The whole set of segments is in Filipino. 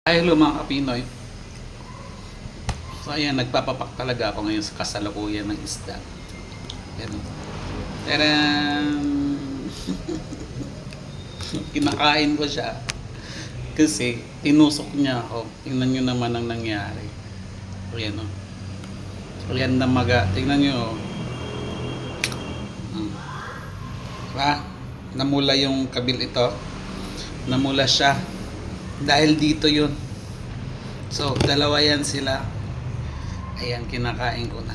Hello mga Kapinoy. So ayan, nagpapapak talaga ako ngayon sa kasalukuyan ng isda. Ayan. Taran! Kinakain ko siya. Kasi tinusok niya ako. Tingnan nyo naman ang nangyari. Ayan o. Ayan na maga. Tingnan nyo o. Namula yung kabil ito. Namula siya. Dahil dito yun. So, dalawa yan sila. Ayan, kinakain ko na.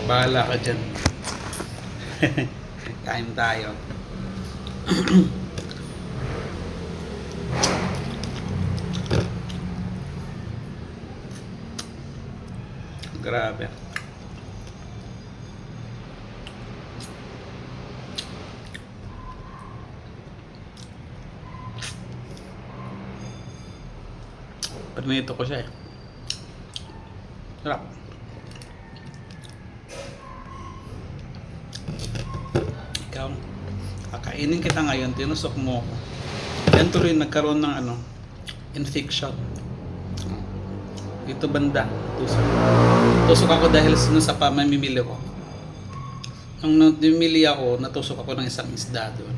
Bahala ka dyan. Kain tayo. Grabe. Pernito ko siya eh. Sarap. Ikaw, kakainin kita ngayon, tinusok mo ako. Yan tuloy nagkaroon ng infection. Dito banda, tusok. Tusok ako dahil sa pamimili ko. Nung namimili ako, natusok ako ng isang isda doon.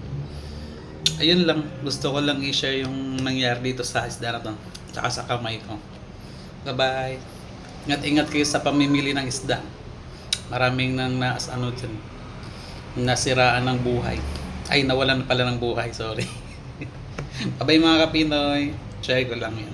Ayun lang, gusto ko lang i-share yung nangyari dito sa isda na to. Tsaka sa kamay ko. Bye-bye. Ingat-ingat kayo sa pamimili ng isda. Maraming nang nasiraan ng buhay. Ay, nawalan pala ng buhay, sorry. Bye-bye mga Kapinoy. Share ko lang yan.